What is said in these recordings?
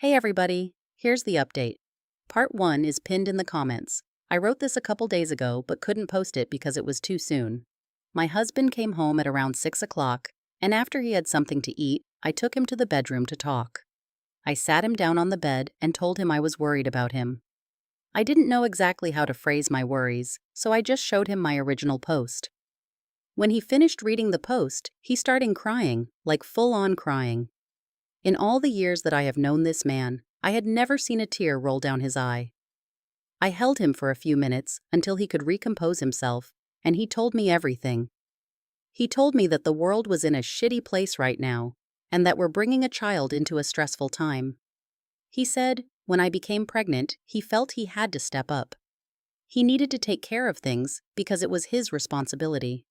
Hey everybody, here's the update. Part 1 is pinned in the comments. I wrote this a couple days ago but couldn't post it because it was too soon. My husband came home at around 6 o'clock, and after he had something to eat, I took him to the bedroom to talk. I sat him down on the bed and told him I was worried about him. I didn't know exactly how to phrase my worries, so I just showed him my original post. When he finished reading the post, he started crying, like full-on crying. In all the years that I have known this man, I had never seen a tear roll down his eye. I held him for a few minutes until he could recompose himself, and he told me everything. He told me that the world was in a shitty place right now, and that we're bringing a child into a stressful time. He said, when I became pregnant, he felt he had to step up. He needed to take care of things because it was his responsibility.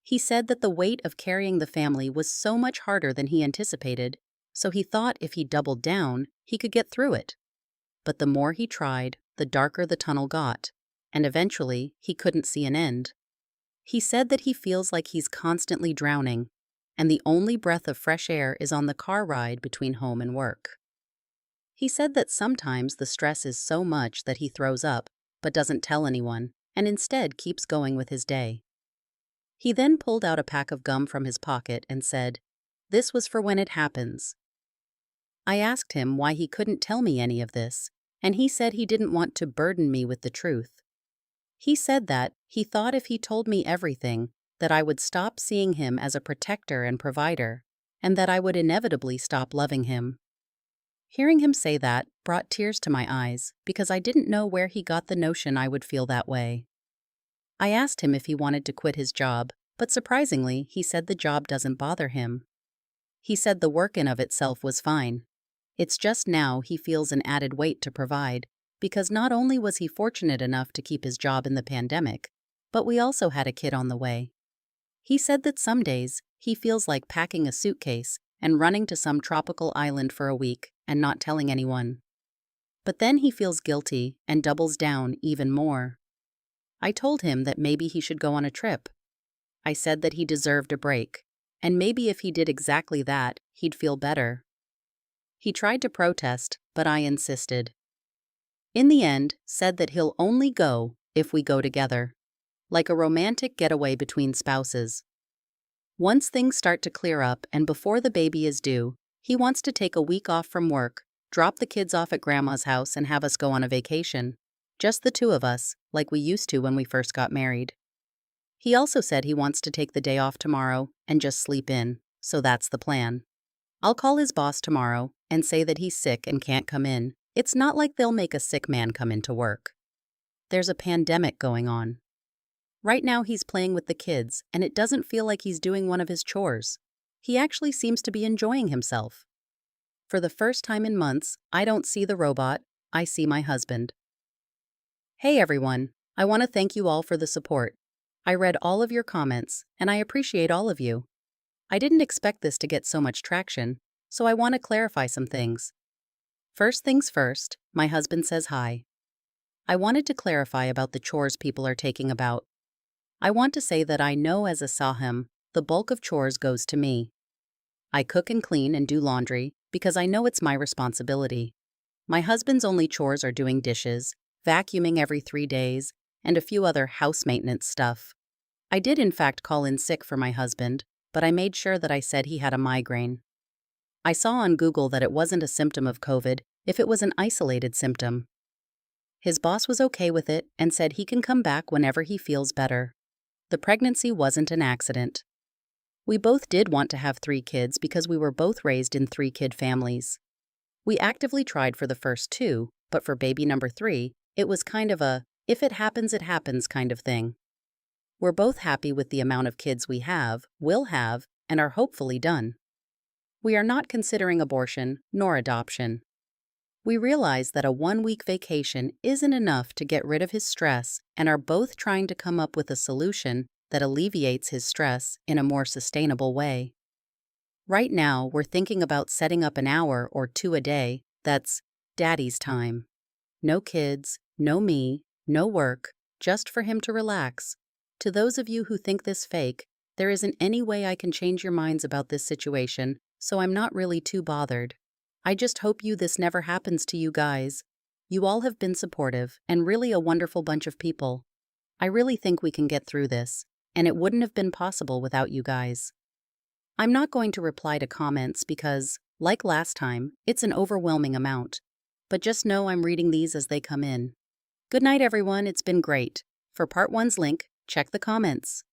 He said that the weight of carrying the family was so much harder than he anticipated, so he thought if he doubled down, he could get through it. But the more he tried, the darker the tunnel got, and eventually he couldn't see an end. He said that he feels like he's constantly drowning, and the only breath of fresh air is on the car ride between home and work. He said that sometimes the stress is so much that he throws up, but doesn't tell anyone, and instead keeps going with his day. He then pulled out a pack of gum from his pocket and said, "This was for when it happens." I asked him why he couldn't tell me any of this, and he said he didn't want to burden me with the truth. He said that he thought if he told me everything, that I would stop seeing him as a protector and provider, and that I would inevitably stop loving him. Hearing him say that brought tears to my eyes because I didn't know where he got the notion I would feel that way. I asked him if he wanted to quit his job, but surprisingly, he said the job doesn't bother him. He said the work in of itself was fine. It's just now he feels an added weight to provide, because not only was he fortunate enough to keep his job in the pandemic, but we also had a kid on the way. He said that some days he feels like packing a suitcase and running to some tropical island for a week and not telling anyone. But then he feels guilty and doubles down even more. I told him that maybe he should go on a trip. I said that he deserved a break, and maybe if he did exactly that, he'd feel better. He tried to protest, but I insisted. In the end, said that he'll only go if we go together, like a romantic getaway between spouses. Once things start to clear up and before the baby is due, he wants to take a week off from work, drop the kids off at grandma's house and have us go on a vacation. Just the two of us, like we used to when we first got married. He also said he wants to take the day off tomorrow and just sleep in, so that's the plan. I'll call his boss tomorrow and say that he's sick and can't come in. It's not like they'll make a sick man come into work. There's a pandemic going on. Right now he's playing with the kids, and it doesn't feel like he's doing one of his chores. He actually seems to be enjoying himself. For the first time in months, I don't see the robot, I see my husband. Hey everyone, I want to thank you all for the support. I read all of your comments, and I appreciate all of you. I didn't expect this to get so much traction, so I want to clarify some things. First things first, my husband says hi. I wanted to clarify about the chores people are taking about. I want to say that I know as a Sahim, the bulk of chores goes to me. I cook and clean and do laundry because I know it's my responsibility. My husband's only chores are doing dishes, vacuuming every 3 days, and a few other house maintenance stuff. I did in fact call in sick for my husband, but I made sure that I said he had a migraine. I saw on Google that it wasn't a symptom of COVID if it was an isolated symptom. His boss was okay with it and said he can come back whenever he feels better. The pregnancy wasn't an accident. We both did want to have 3 kids because we were both raised in 3-kid families. We actively tried for the first 2, but for baby number 3, it was kind of a, if it happens kind of thing. We're both happy with the amount of kids we have, will have, and are hopefully done. We are not considering abortion nor adoption. We realize that a 1-week vacation isn't enough to get rid of his stress and are both trying to come up with a solution that alleviates his stress in a more sustainable way. Right now, we're thinking about setting up an hour or 2 a day that's daddy's time. No kids, no me, no work, just for him to relax. To those of you who think this fake, there isn't any way I can change your minds about this situation, so I'm not really too bothered. I just hope this never happens to you guys. You all have been supportive and really a wonderful bunch of people. I really think we can get through this, and it wouldn't have been possible without you guys. I'm not going to reply to comments because, like last time, it's an overwhelming amount. But just know I'm reading these as they come in. Good night, everyone. It's been great. For part 1's link, check the comments.